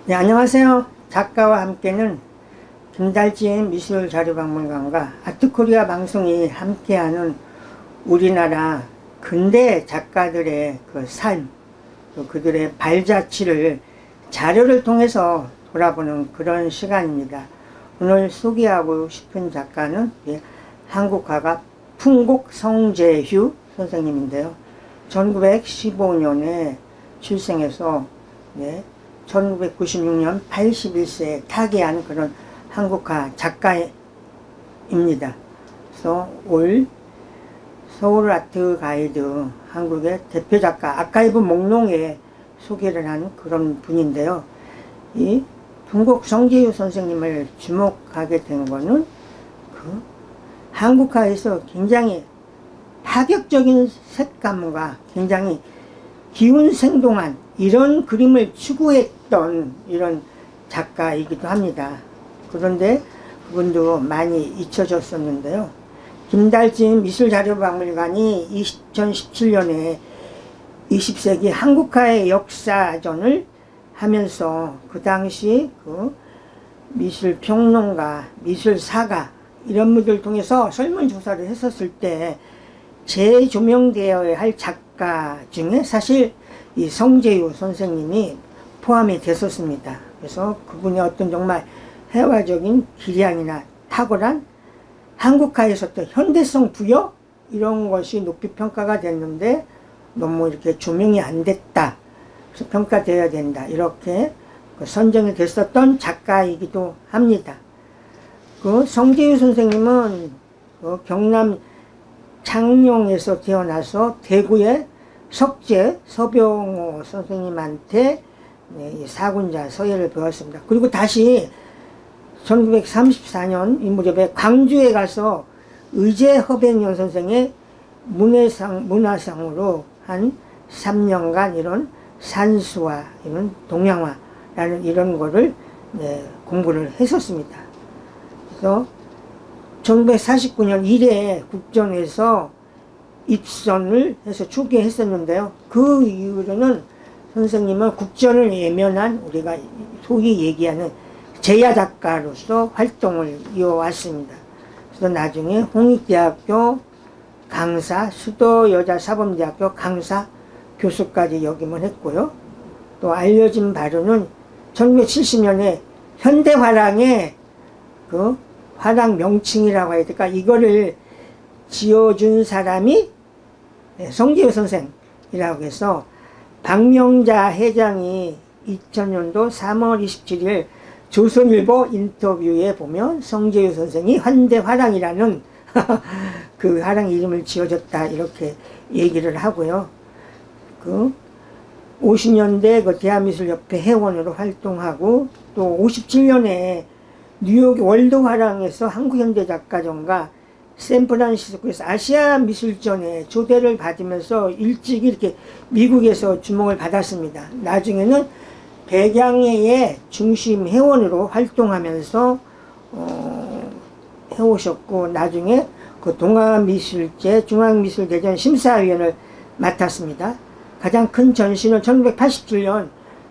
네, 안녕하세요. 작가와 함께는 김달지의 미술자료박물관과 아트코리아 방송이 함께하는 우리나라 근대 작가들의 그 삶, 또 그들의 발자취를 자료를 통해서 돌아보는 그런 시간입니다. 오늘 소개하고 싶은 작가는 한국 화가 풍곡 성재휴 선생님인데요. 1915년에 출생해서 1996년 81세에 타계한 그런 한국화 작가입니다. 그래서 올 서울 아트 가이드 한국의 대표 작가 아카이브 목록에 소개를 한 그런 분인데요. 이 풍곡 성재휴 선생님을 주목하게 된 거는 그 한국화에서 굉장히 파격적인 색감과 굉장히 기운생동한 이런 그림을 추구했던 이런 작가이기도 합니다. 그런데 그분도 많이 잊혀졌었는데요. 김달지 미술자료박물관이 2017년에 20세기 한국화의 역사전을 하면서 그 당시 그 미술평론가, 미술사가 이런 분들 통해서 설문조사를 했었을 때 재조명되어야 할 작가 중에 사실 이 성재휴 선생님이 포함이 됐었습니다. 그래서 그분의 어떤 정말 해화적인 기량이나 탁월한 한국화에서 또 현대성 부여 이런 것이 높이 평가가 됐는데 너무 이렇게 조명이 안 됐다. 그래서 평가되어야 된다. 이렇게 선정이 됐었던 작가이기도 합니다. 그 성재휴 선생님은 그 경남 창녕에서 태어나서 대구의 석재 서병호 선생님한테 이 사군자 서예를 배웠습니다. 그리고 다시 1934년 이 무렵에 광주에 가서 의제허백년 선생의 문화상으로 한 3년간 이런 산수와 이런 동양화라는 이런 거를 공부를 했었습니다. 그래서 1949년 1회 국전에서 입선을 해서 초기했었는데요. 그 이후로는 선생님은 국전을 예면한 우리가 소위 얘기하는 제야 작가로서 활동을 이어왔습니다. 그래서 나중에 홍익대학교 강사, 수도여자사범대학교 강사, 교수까지 역임을 했고요. 또 알려진 바로는 1970년에 현대화랑의 그 화랑 명칭이라고 해야 될까? 이거를 지어준 사람이 성재휴 선생이라고 해서 박명자 회장이 2000년도 3월 27일 조선일보 인터뷰에 보면 성재휴 선생이 현대화랑이라는 그 화랑 이름을 지어줬다 이렇게 얘기를 하고요. 그 50년대 그 대한미술협회 회원으로 활동하고 또 57년에 뉴욕 월드화랑에서 한국현대작가전과 샌프란시스코에서 아시아 미술전에 초대를 받으면서 일찍 이렇게 미국에서 주목을 받았습니다. 나중에는 백양회의 중심 회원으로 활동하면서 해오셨고 나중에 그 동아미술제 중앙미술대전 심사위원을 맡았습니다. 가장 큰 전시는 1987년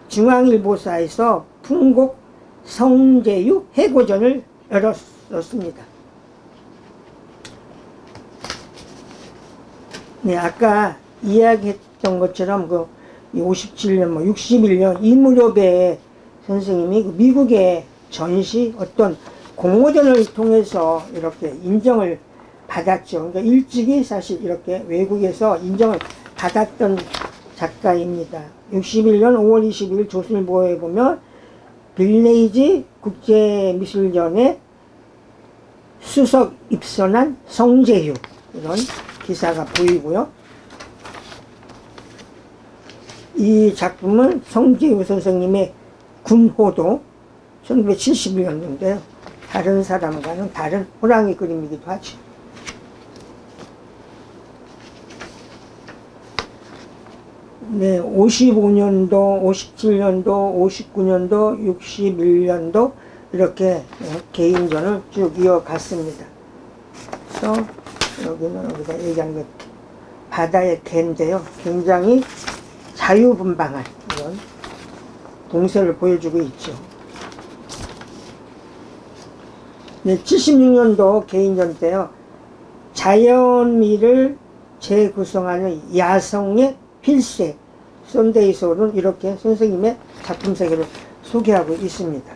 중앙일보사에서 풍곡 성재휴 해고전을 열었습니다. 네, 아까 이야기했던 것처럼 그 57년, 61년 이 무렵에 선생님이 그 미국의 전시 어떤 공모전을 통해서 이렇게 인정을 받았죠. 그러니까 일찍이 사실 이렇게 외국에서 인정을 받았던 작가입니다. 61년 5월 20일 조선일보에 보면 빌레이지 국제미술전에 수석 입선한 성재휴 이런 기사가 보이고요. 이 작품은 성재휴 선생님의 군호도 1971년도인데요. 다른 사람과는 다른 호랑이 그림이기도 하죠. 네, 55년도, 57년도, 59년도, 61년도 이렇게 개인전을 쭉 이어갔습니다. 그래서 여기는 우리가 얘기하는 것 바다의 개인데요. 굉장히 자유분방한 이런 동서를 보여주고 있죠. 네, 76년도 개인전 때요. 자연미를 재구성하는 야성의 필세 썬데이 소울은 이렇게 선생님의 작품 세계를 소개하고 있습니다.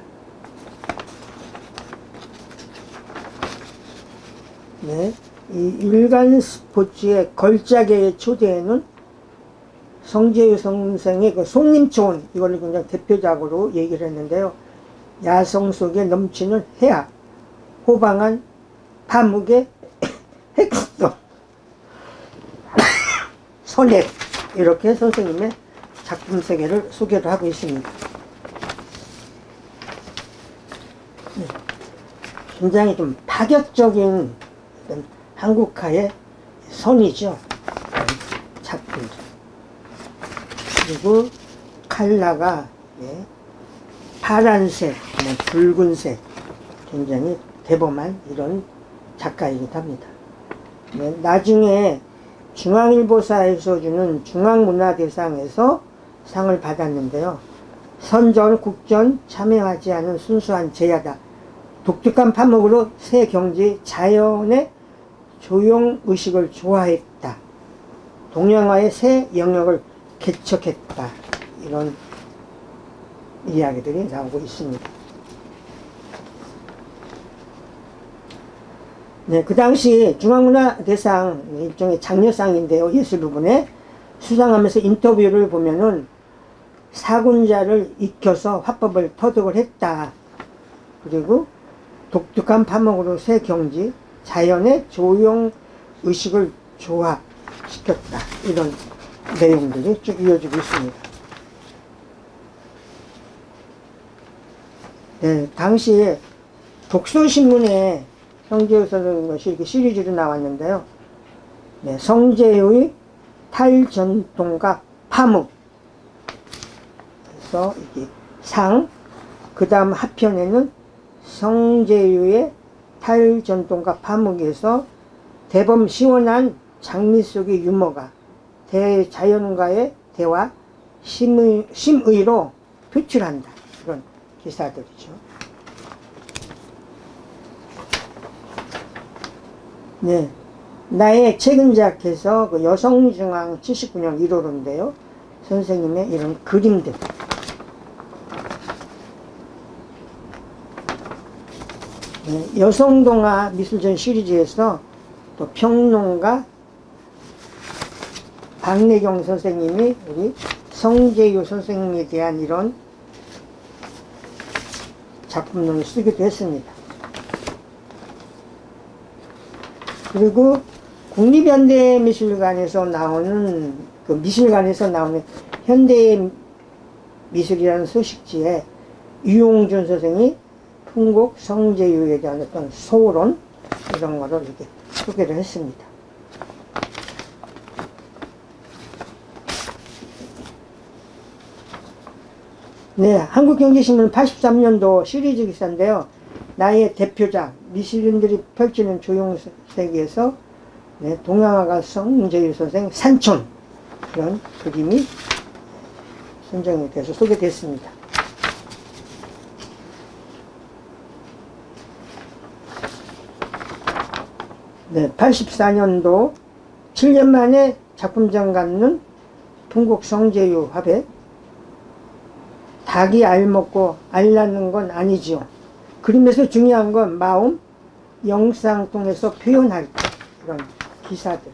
네, 이 일간 스포츠의 걸작의 초대에는 성재유 선생의 그 송림초원, 이걸 굉장히 대표작으로 얘기를 했는데요. 야성 속에 넘치는 해악, 호방한 파묵의 핵성, 선액, 이렇게 선생님의 작품 세계를 소개를 하고 있습니다. 네. 굉장히 좀 파격적인 한국화의 선이죠. 작품들. 그리고 칼라가 파란색, 붉은색, 굉장히 대범한 이런 작가이기도 합니다. 나중에 중앙일보사에서 주는 중앙문화대상에서 상을 받았는데요. 선전, 국전 참여하지 않은 순수한 제야다. 독특한 파목으로 새 경지, 자연의 조용의식을 좋아했다. 동양화의 새 영역을 개척했다. 이런 이야기들이 나오고 있습니다. 네, 그 당시 중앙문화대상 일종의 장려상인데요. 예술 부분에 수상하면서 인터뷰를 보면은 사군자를 익혀서 화법을 터득을 했다. 그리고 독특한 파목으로 새 경지, 자연의 조용의식을 조합시켰다. 이런 내용들이 쭉 이어지고 있습니다. 네, 당시에 독서신문에 성재유 선생님 것이 이렇게 시리즈로 나왔는데요. 네, 성재유의 탈전통각 파묵. 그래서 이게 상, 그 다음 하편에는 성재유의 탈전통각 파묵에서 대범 시원한 장미 속의 유머가 대자연과의 대화, 심의로 표출한다. 이런 기사들이죠. 네, 나의 최근작해서 그 여성중앙 79년 1호로인데요. 선생님의 이런 그림들. 네, 여성동화 미술전 시리즈에서 또 평론가 박내경 선생님이 우리 성재유 선생님에 대한 이런 작품론을 쓰기도 했습니다. 그리고 국립현대미술관에서 나오는 그 미술관에서 나오는 현대미술이라는 소식지에 유용준 선생이 풍곡 성재유에 대한 어떤 소론 이런 거를 이렇게 소개를 했습니다. 네, 한국경제신문 83년도 시리즈 기사인데요. 나의 대표작 미술인들이 펼치는 조용세계에서 네, 동양화가 성재유 선생 산촌 그런 그림이 선정이 돼서 소개됐습니다. 네, 84년도 7년 만에 작품장 갖는 풍곡 성재유 화백. 닭이 알 먹고 알 낳는 건 아니죠. 그림에서 중요한 건 마음, 영상 통해서 표현할 때 이런 기사들.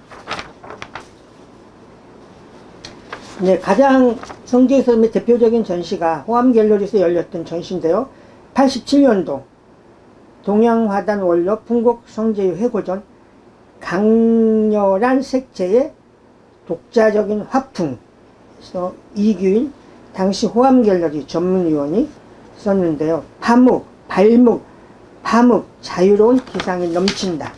네, 가장 성재유 선생님의 대표적인 전시가 호암갤러리에서 열렸던 전시인데요. 87년도 동양화단 원로 풍곡 성재유 회고전 강렬한 색채의 독자적인 화풍. 그래서 이규일 당시 호암갤러리 전문위원이 썼는데요. 파묵, 발묵, 파묵, 자유로운 기상이 넘친다.